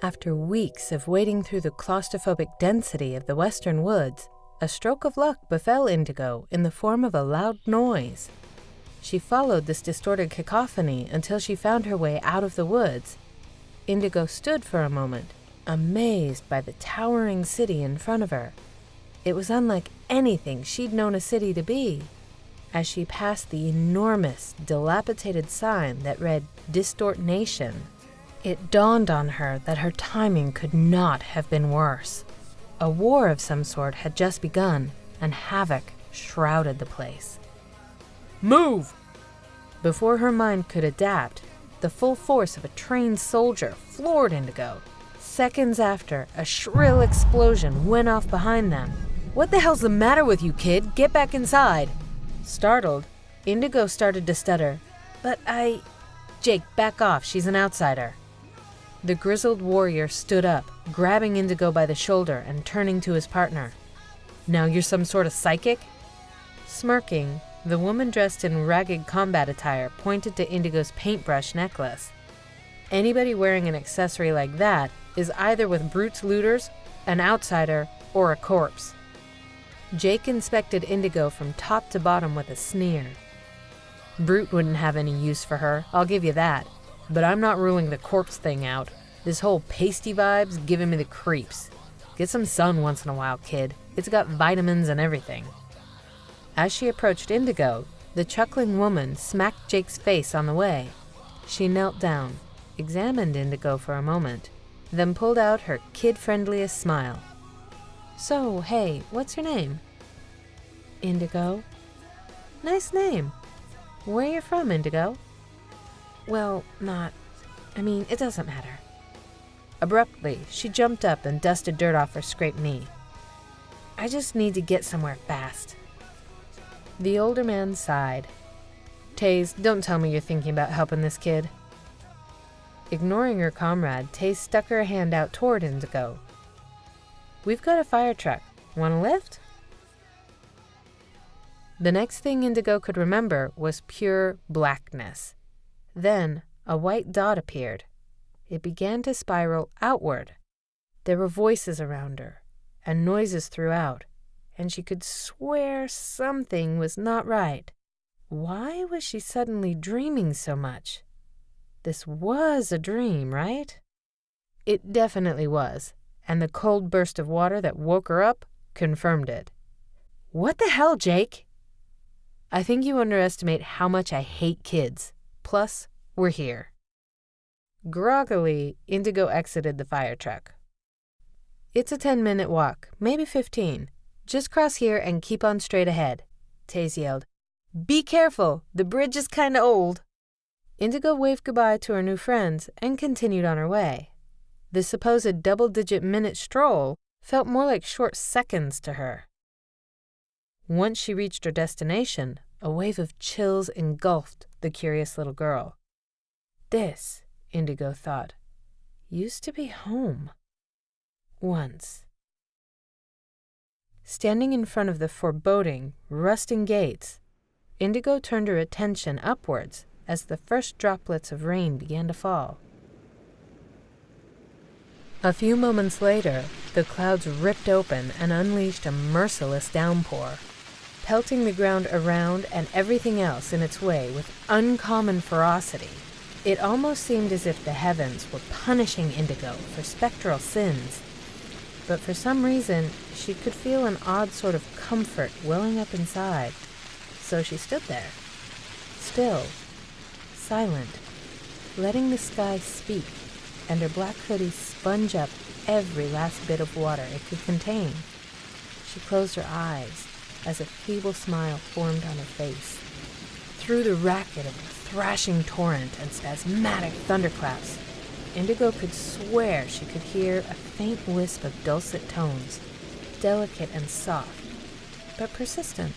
After weeks of wading through the claustrophobic density of the western woods, a stroke of luck befell Indigo in the form of a loud noise. She followed this distorted cacophony until she found her way out of the woods. Indigo stood for a moment, amazed by the towering city in front of her. It was unlike anything she'd known a city to be. As she passed the enormous, dilapidated sign that read "Distort Nation," it dawned on her that her timing could not have been worse. A war of some sort had just begun, and havoc shrouded the place. "Move!" Before her mind could adapt, the full force of a trained soldier floored Indigo. Seconds after, a shrill explosion went off behind them. "What the hell's the matter with you, kid? Get back inside!" Startled, Indigo started to stutter. "But Jake, back off. She's an outsider." The grizzled warrior stood up, grabbing Indigo by the shoulder and turning to his partner. "Now you're some sort of psychic?" Smirking, the woman dressed in ragged combat attire pointed to Indigo's paintbrush necklace. Anybody wearing an accessory like that is either with Brute's looters, an outsider, or a corpse. Jake inspected Indigo from top to bottom with a sneer. "Brute wouldn't have any use for her, I'll give you that. But I'm not ruling the corpse thing out. This whole pasty vibe's giving me the creeps. Get some sun once in a while, kid. It's got vitamins and everything." As she approached Indigo, the chuckling woman smacked Jake's face on the way. She knelt down, examined Indigo for a moment, then pulled out her kid-friendliest smile. "So, hey, what's your name?" "Indigo." "Nice name. Where you from, Indigo?" "Well, it doesn't matter." Abruptly, she jumped up and dusted dirt off her scraped knee. "I just need to get somewhere fast." The older man sighed. "Taze, don't tell me you're thinking about helping this kid." Ignoring her comrade, Taze stuck her hand out toward Indigo. "We've got a fire truck. Want a lift?" The next thing Indigo could remember was pure blackness. Then a white dot appeared. It began to spiral outward. There were voices around her, and noises throughout, and she could swear something was not right. Why was she suddenly dreaming so much? This was a dream, right? It definitely was, and the cold burst of water that woke her up confirmed it. "What the hell, Jake?" "I think you underestimate how much I hate kids. Plus, we're here." Groggily, Indigo exited the fire truck. "It's a 10-minute walk, maybe 15. Just cross here and keep on straight ahead," Taze yelled. "Be careful, the bridge is kinda old." Indigo waved goodbye to her new friends and continued on her way. The supposed double-digit minute stroll felt more like short seconds to her. Once she reached her destination, a wave of chills engulfed the curious little girl. This, Indigo thought, used to be home. Once. Standing in front of the foreboding, rusting gates, Indigo turned her attention upwards as the first droplets of rain began to fall. A few moments later, the clouds ripped open and unleashed a merciless downpour, pelting the ground around and everything else in its way with uncommon ferocity. It almost seemed as if the heavens were punishing Indigo for spectral sins. But for some reason, she could feel an odd sort of comfort welling up inside. So she stood there, still, silent, letting the sky speak, and her black hoodie sponge up every last bit of water it could contain. She closed her eyes as a feeble smile formed on her face. Through the racket of a thrashing torrent and spasmodic thunderclaps, Indigo could swear she could hear a faint wisp of dulcet tones, delicate and soft, but persistent.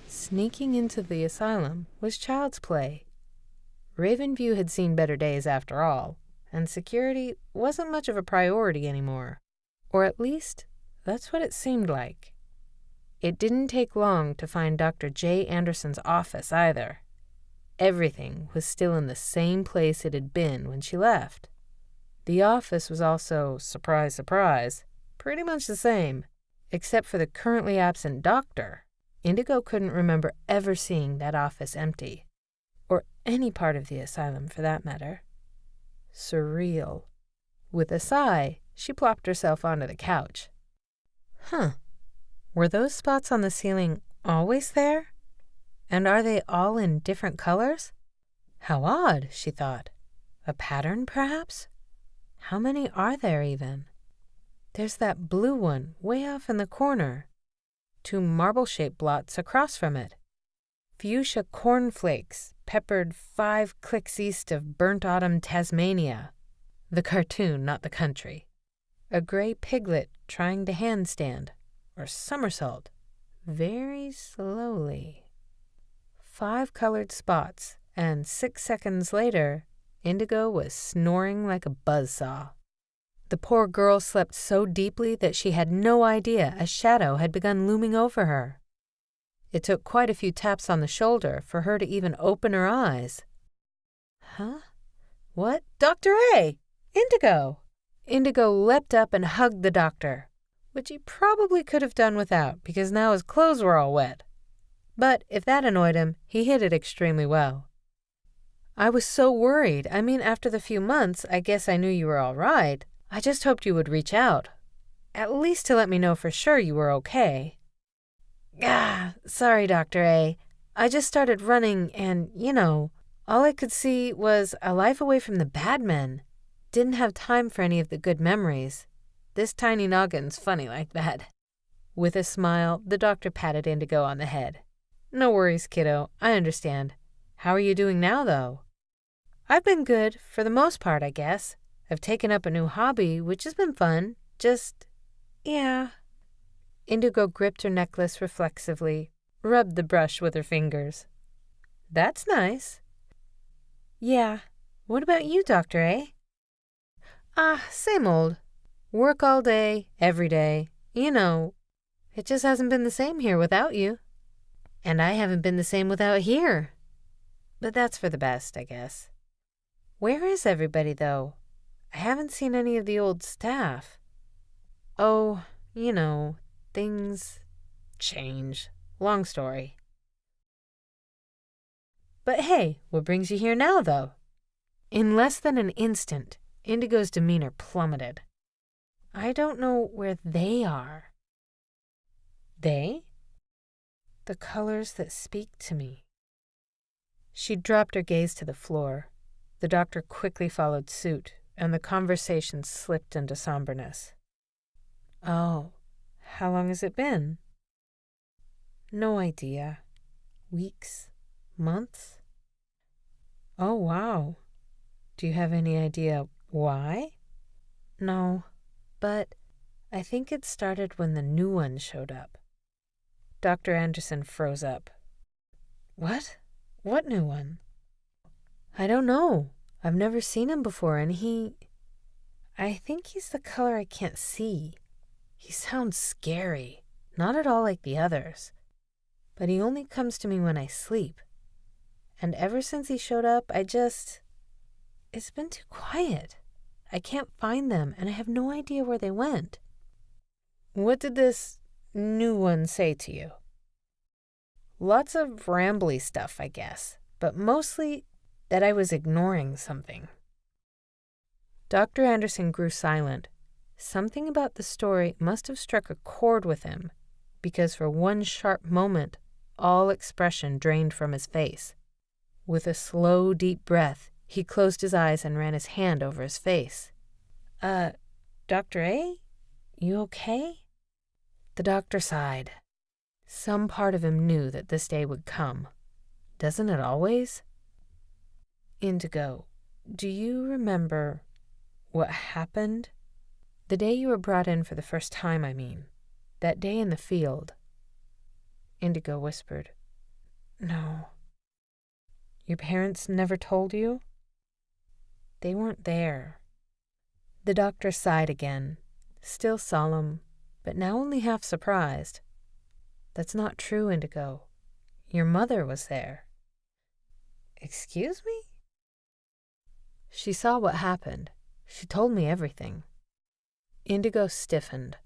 Sneaking into the asylum was child's play. Ravenview had seen better days after all, and security wasn't much of a priority anymore. Or at least, that's what it seemed like. It didn't take long to find Dr. J. Anderson's office either. Everything was still in the same place it had been when she left. The office was also, surprise, surprise, pretty much the same, except for the currently absent doctor. Indigo couldn't remember ever seeing that office empty, or any part of the asylum for that matter. Surreal. With a sigh, she plopped herself onto the couch. Were those spots on the ceiling always there? And are they all in different colors? How odd, she thought. A pattern, perhaps? How many are there, even? There's that blue one way off in the corner. 2 marble-shaped blots across from it. Fuchsia cornflakes peppered 5 clicks east of Burnt Autumn, Tasmania. The cartoon, not the country. A gray piglet trying to handstand, or somersault, very slowly. 5 colored spots, and 6 seconds later, Indigo was snoring like a buzzsaw. The poor girl slept so deeply that she had no idea a shadow had begun looming over her. It took quite a few taps on the shoulder for her to even open her eyes. Huh? What? Dr. A! Indigo! Indigo leapt up and hugged the doctor, which he probably could have done without because now his clothes were all wet. But if that annoyed him, he hid it extremely well. I was so worried. I mean, after the few months, I guess I knew you were all right. I just hoped you would reach out, at least to let me know for sure you were okay. Sorry, Dr. A. I just started running and, all I could see was a life away from the bad men. Didn't have time for any of the good memories. This tiny noggin's funny like that. With a smile, the doctor patted Indigo on the head. No worries, kiddo. I understand. How are you doing now, though? I've been good, for the most part, I guess. I've taken up a new hobby, which has been fun. Yeah. Indigo gripped her necklace reflexively, rubbed the brush with her fingers. That's nice. Yeah. What about you, Dr. A? Same old. Work all day, every day. It just hasn't been the same here without you. And I haven't been the same without here. But that's for the best, I guess. Where is everybody, though? I haven't seen any of the old staff. Oh, things change. Long story. But hey, what brings you here now, though? In less than an instant, Indigo's demeanor plummeted. I don't know where they are. They? The colors that speak to me. She dropped her gaze to the floor. The doctor quickly followed suit, and the conversation slipped into somberness. Oh, how long has it been? No idea. Weeks? Months? Oh, wow. Do you have any idea why? No, but I think it started when the new one showed up. Dr. Anderson froze up. What? What new one? I don't know. I've never seen him before, and I think he's the color I can't see. He sounds scary, not at all like the others. But he only comes to me when I sleep. And ever since he showed up, it's been too quiet. I can't find them, and I have no idea where they went. What did this new one say to you? Lots of rambly stuff, I guess, but mostly that I was ignoring something. Dr. Anderson grew silent. Something about the story must have struck a chord with him, because for one sharp moment, all expression drained from his face. With a slow, deep breath, he closed his eyes and ran his hand over his face. Dr. A? You okay? The doctor sighed. Some part of him knew that this day would come. Doesn't it always? Indigo, do you remember what happened? The day you were brought in for the first time, I mean. That day in the field. Indigo whispered. No. Your parents never told you? They weren't there. The doctor sighed again, still solemn, but now only half surprised. That's not true, Indigo. Your mother was there. Excuse me? She saw what happened. She told me everything. Indigo stiffened.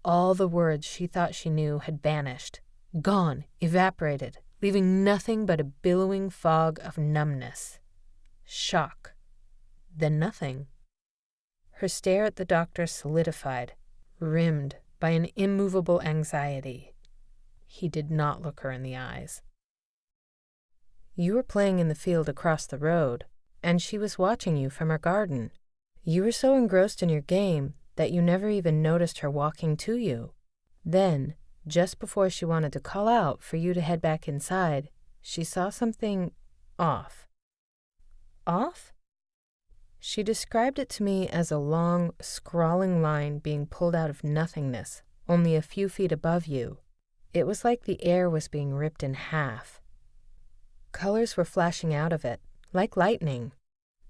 All the words she thought she knew had vanished, gone, evaporated, leaving nothing but a billowing fog of numbness. Shock. Then nothing. Her stare at the doctor solidified, rimmed by an immovable anxiety. He did not look her in the eyes. You were playing in the field across the road, and she was watching you from her garden. You were so engrossed in your game that you never even noticed her walking to you. Then, just before she wanted to call out for you to head back inside, she saw something off. Off? She described it to me as a long, scrawling line being pulled out of nothingness, only a few feet above you. It was like the air was being ripped in half. Colors were flashing out of it, like lightning.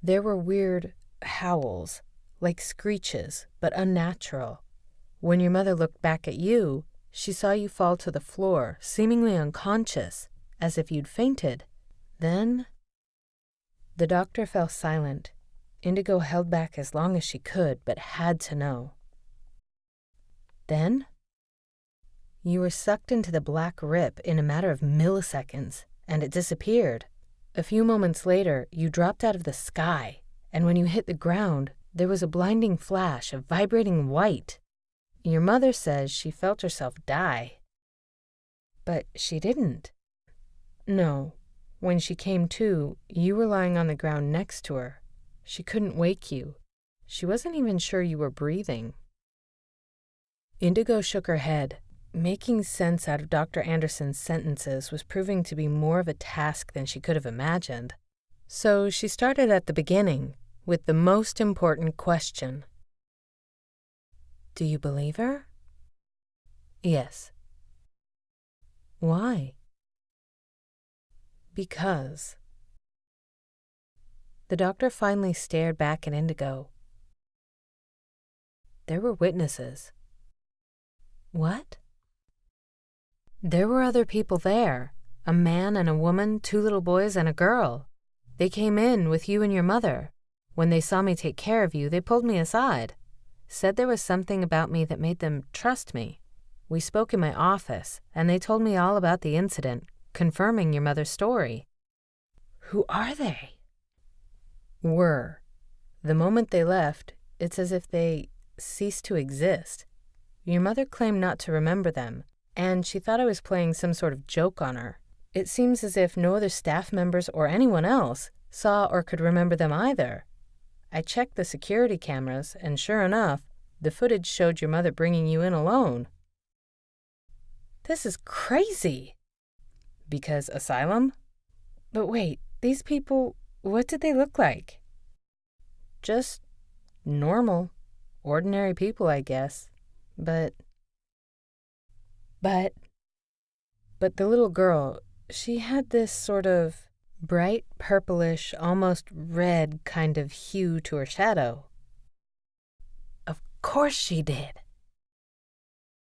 There were weird howls, like screeches, but unnatural. When your mother looked back at you, she saw you fall to the floor, seemingly unconscious, as if you'd fainted. Then the doctor fell silent. Indigo held back as long as she could, but had to know. Then you were sucked into the black rip in a matter of milliseconds, and it disappeared. A few moments later, you dropped out of the sky, and when you hit the ground, there was a blinding flash of vibrating white. Your mother says she felt herself die. But she didn't. No, when she came to, you were lying on the ground next to her. She couldn't wake you. She wasn't even sure you were breathing. Indigo shook her head. Making sense out of Dr. Anderson's sentences was proving to be more of a task than she could have imagined. So she started at the beginning, with the most important question. Do you believe her? Yes. Why? Because. The doctor finally stared back at Indigo. There were witnesses. What? There were other people there. A man and a woman, 2 little boys and a girl. They came in with you and your mother. When they saw me take care of you, they pulled me aside. Said there was something about me that made them trust me. We spoke in my office, and they told me all about the incident, confirming your mother's story. Who are they? Were. The moment they left, it's as if they ceased to exist. Your mother claimed not to remember them, and she thought I was playing some sort of joke on her. It seems as if no other staff members or anyone else saw or could remember them either. I checked the security cameras, and sure enough, the footage showed your mother bringing you in alone. This is crazy. Because asylum? But wait, these people, what did they look like? Just normal, ordinary people, I guess. But the little girl, she had this sort of bright purplish, almost red kind of hue to her shadow. Of course she did.